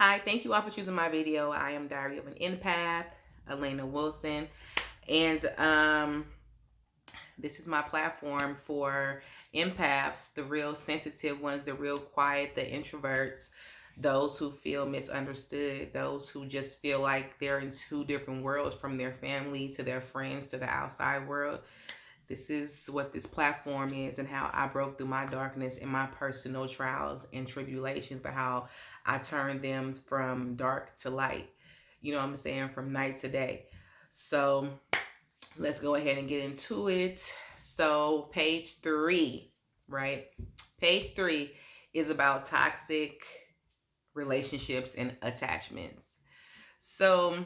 Hi, thank you all for choosing my video. I am Diary of an Empath, Elena Wilson, and this is my platform for empaths, the real sensitive ones, the real quiet, the introverts, those who feel misunderstood, those who just feel like they're in two different worlds, from their family to their friends to the outside world. This is what this platform is, and how I broke through my darkness and my personal trials and tribulations, but how I turned them from dark to light. You know what I'm saying? From night to day. So let's go ahead and get into it. So, page 3, right? Page 3 is about toxic relationships and attachments. So,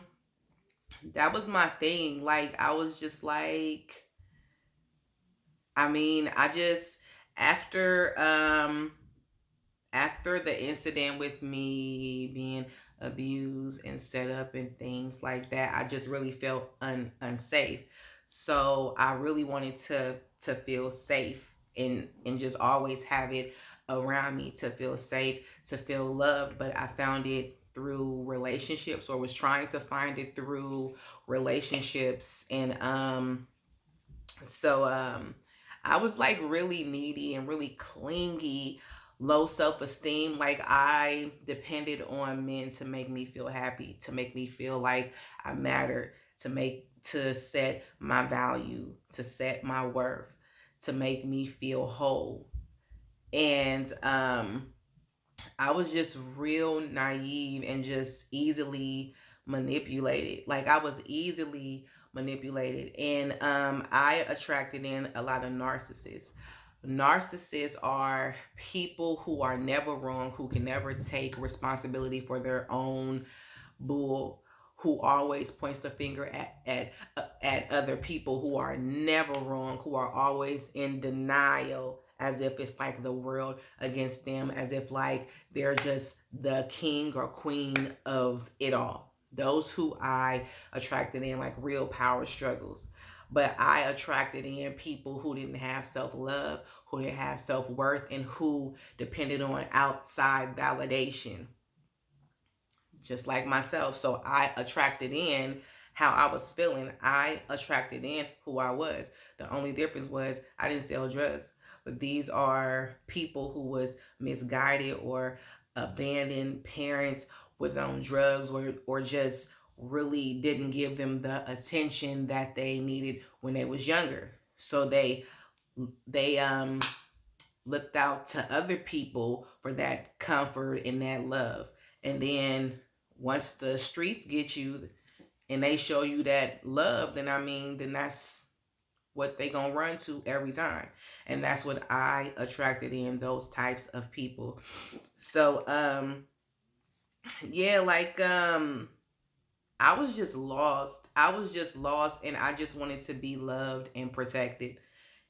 that was my thing. Like, I was just like, I just after after the incident with me being abused and set up and things like that, I just really felt unsafe. So I really wanted to feel safe and just always have it around me, to feel safe, to feel loved. But I found it through relationships, or was trying to find it through relationships. And so I was like really needy and really clingy, low self-esteem. Like, I depended on men to make me feel happy, to make me feel like I mattered, to set my value, to set my worth, to make me feel whole. And I was just real naive and just easily manipulated. Like, I was easily manipulated, and I attracted in a lot of narcissists. Narcissists are people who are never wrong, who can never take responsibility for their own bull, who always points the finger at other people, who are never wrong, who are always in denial, as if it's like the world against them, as if like they're just the king or queen of it all. Those who I attracted in, like, real power struggles. But I attracted in people who didn't have self-love, who didn't have self-worth, and who depended on outside validation, just like myself. So I attracted in how I was feeling. I attracted in who I was. The only difference was I didn't sell drugs. But these are people who was misguided or abandoned parents, was on drugs, or just really didn't give them the attention that they needed when they was younger. So they looked out to other people for that comfort and that love. And then once the streets get you and they show you that love, then that's what they gonna run to every time. And that's what I attracted in, those types of people. So yeah, like I was just lost. I was just lost, and I just wanted to be loved and protected.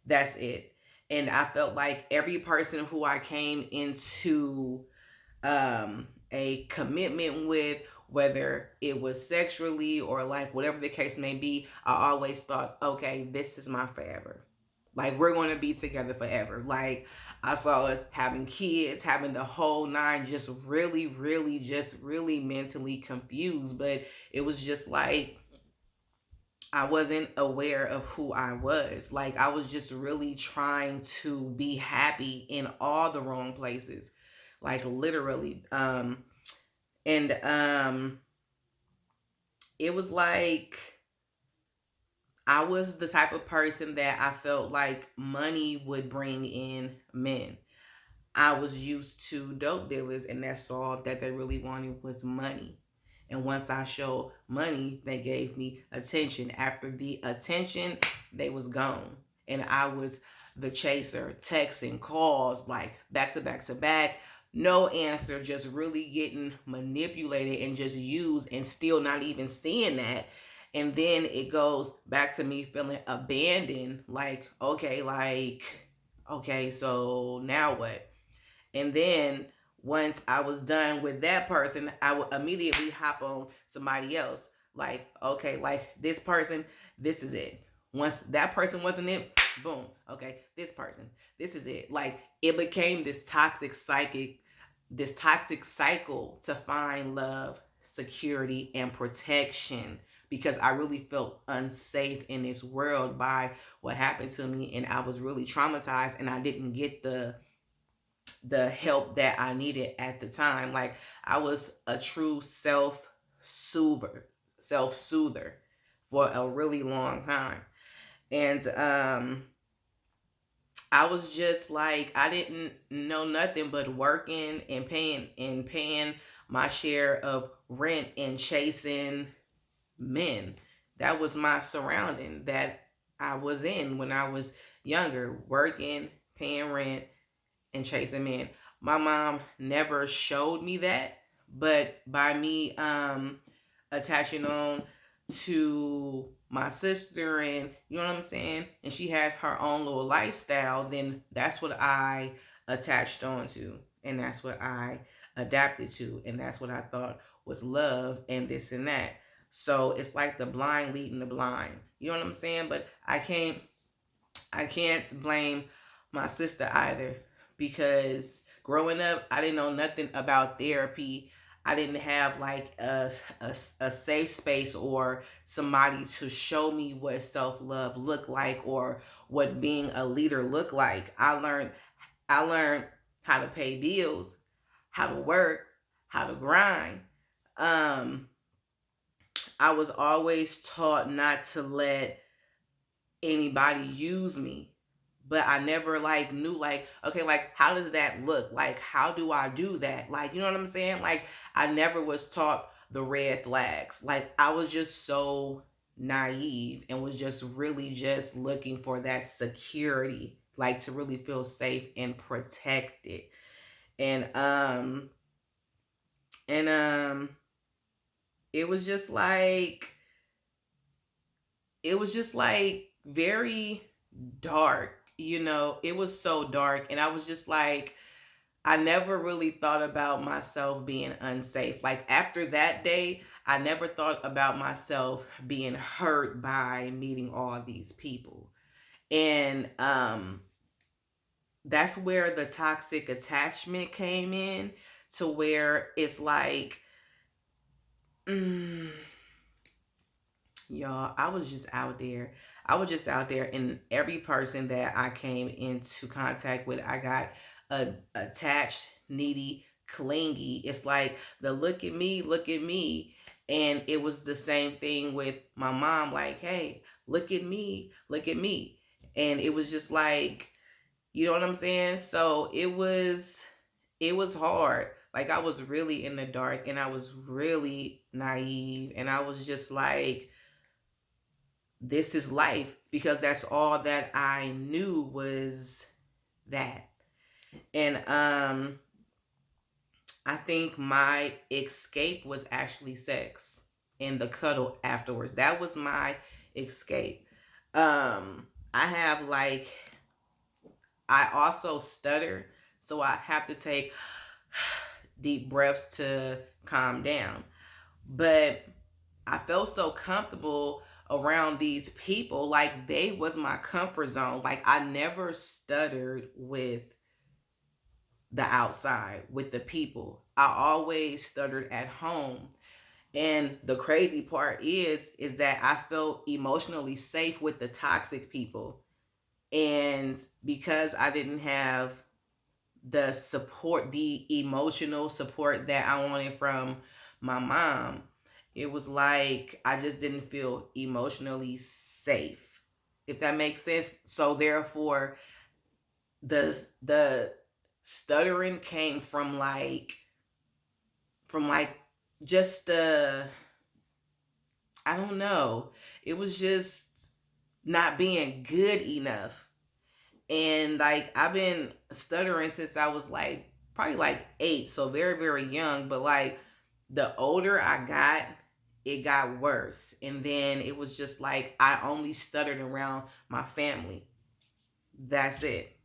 That's it. And I felt like every person who I came into a commitment with, whether it was sexually or like whatever the case may be, I always thought, okay, this is my forever. Like, we're going to be together forever. Like, I saw us having kids, having the whole nine, just really, really, just really mentally confused. But it was just like, I wasn't aware of who I was. Like, I was just really trying to be happy in all the wrong places. Like, literally. And it was like I was the type of person that I felt like money would bring in men. I was used to dope dealers, and that's all that they really wanted was money. And once I showed money, they gave me attention. After the attention, they was gone. And I was the chaser, texting, calls, like back to back to back. No answer, just really getting manipulated and just used, and still not even seeing that. And then it goes back to me feeling abandoned. Okay, so now what? And then once I was done with that person, I would immediately hop on somebody else. Like, okay, like this person, this is it. Once that person wasn't it, boom, okay, this person, this is it. Like, it became this toxic psychic this toxic cycle to find love, security, and protection, because I really felt unsafe in this world by what happened to me, and I was really traumatized, and I didn't get the help that I needed at the time. Like, I was a true self-soother for a really long time. And I was just like, I didn't know nothing but working and paying my share of rent and chasing men. That was my surrounding that I was in when I was younger, working, paying rent, and chasing men. My mom never showed me that, but by me attaching on to my sister, and you know what I'm saying, and she had her own little lifestyle, then that's what I attached on to, and that's what I adapted to, and that's what I thought was love, and this and that. So it's like the blind leading the blind. You know what I'm saying? But I can't blame my sister either, because growing up, I didn't know nothing about therapy. I didn't have like a safe space or somebody to show me what self love looked like, or what being a leader looked like. I learned how to pay bills, how to work, how to grind. Um, I was always taught not to let anybody use me, but I never like knew, like, okay, like, how does that look, like, how do I do that, like, you know what I'm saying, like, I never was taught the red flags. Like, I was just so naive and was just really just looking for that security, like, to really feel safe and protected. And um and um it was just like, very dark. It was so dark, and I was just like, I never really thought about myself being unsafe. Like, after that day, I never thought about myself being hurt by meeting all these people. And that's where the toxic attachment came in, to where it's like, mm, y'all, I was just out there, and every person that I came into contact with, I got attached, needy, clingy. It's like the look at me. And it was the same thing with my mom, like, hey, look at me, look at me. And it was just like, you know what I'm saying? So it was hard. Like, I was really in the dark, and I was really naive, and I was just like, this is life, because that's all that I knew was that. And I think my escape was actually sex and the cuddle afterwards. That was my escape. I have like, I also stutter, so I have to take deep breaths to calm down. But I felt so comfortable around these people, like they was my comfort zone. Like, I never stuttered with the outside, with the people. I always stuttered at home. And the crazy part is that I felt emotionally safe with the toxic people. And because I didn't have the support, the emotional support that I wanted from my mom, it was like I just didn't feel emotionally safe, if that makes sense. So therefore, the stuttering came from like just I don't know. It was just not being good enough. And like, I've been stuttering since I was like probably like 8, so very very young. But like, the older I got, it got worse, and then it was just like I only stuttered around my family. That's it.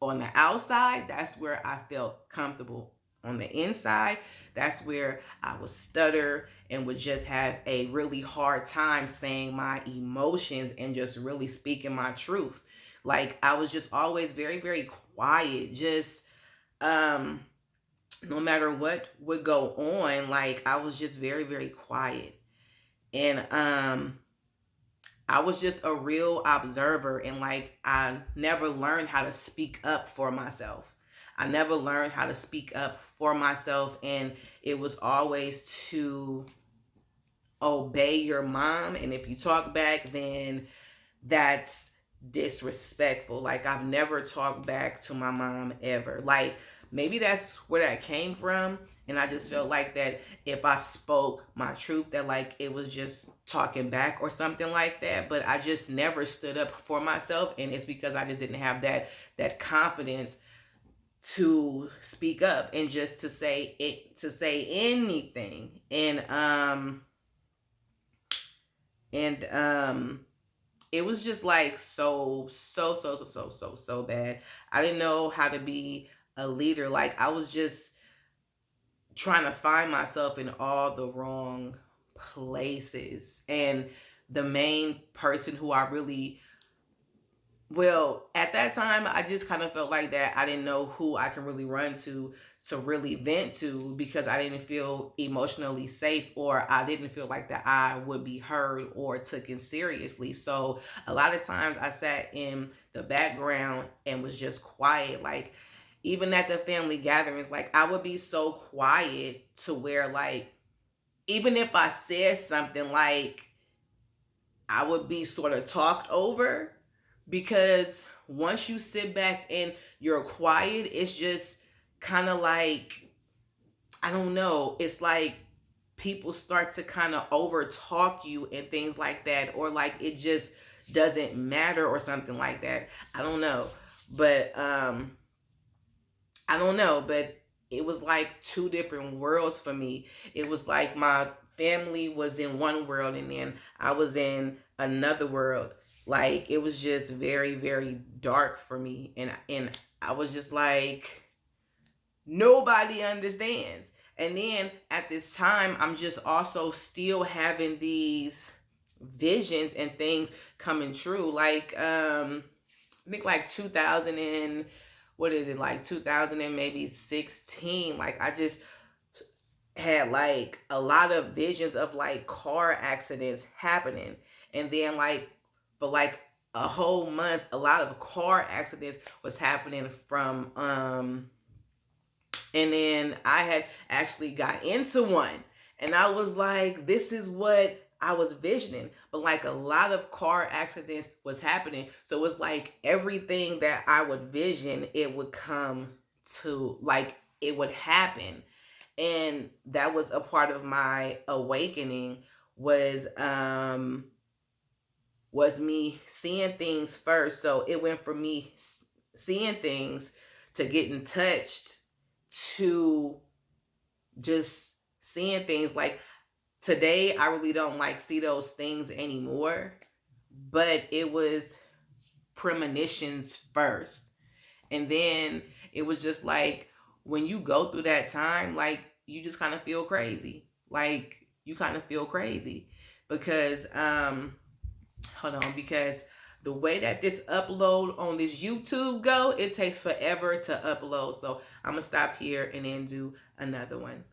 On the outside, that's where I felt comfortable. On the inside, that's where I would stutter and would just have a really hard time saying my emotions and just really speaking my truth. Like, I was just always very, very quiet, just um no matter what would go on, like I was just very, very quiet. And I was just a real observer, and like I never learned how to speak up for myself. I never learned how to speak up for myself, and it was always to obey your mom, and if you talk back, then that's disrespectful. Like I've never talked back to my mom ever. Like maybe that's where that came from, and I just felt like that if I spoke my truth, that like it was just talking back or something like that. But I just never stood up for myself, and it's because I just didn't have that confidence to speak up and just to say it, to say anything. And it was just like so bad. I didn't know how to be a leader. Like I was just trying to find myself in all the wrong places. And the main person who I really, well, at that time, I just kind of felt like that I didn't know who I can really run to really vent to, because I didn't feel emotionally safe, or I didn't feel like that I would be heard or taken seriously. So a lot of times I sat in the background and was just quiet. Like even at the family gatherings, like I would be so quiet to where like even if I said something, like I would be sort of talked over, because once you sit back and you're quiet, it's just kind of like, I don't know, it's like people start to kind of over talk you and things like that, or like it just doesn't matter or something like that. I don't know. But I don't know, but it was like two different worlds for me. It was like my family was in one world, and then I was in another world. Like it was just very, very dark for me. And I was just like, nobody understands. And then at this time, I'm just also still having these visions and things coming true. Like I think like 2000 and what is it, like 2000 and maybe 16. Like I just had like a lot of visions of like car accidents happening, and then like for like a whole month a lot of car accidents was happening from and then I had actually got into one, and I was like, this is what I was visioning. But like a lot of car accidents was happening. So it was like everything that I would vision, it would come to, like it would happen. And that was a part of my awakening, was me seeing things first. So it went from me seeing things to getting touched to just seeing things. Like today I really don't like see those things anymore, but it was premonitions first. And then it was just like when you go through that time, like you just kind of feel crazy. Like you kind of feel crazy because hold on, because the way that this upload on this YouTube go, it takes forever to upload. So I'm gonna stop here and then do another one.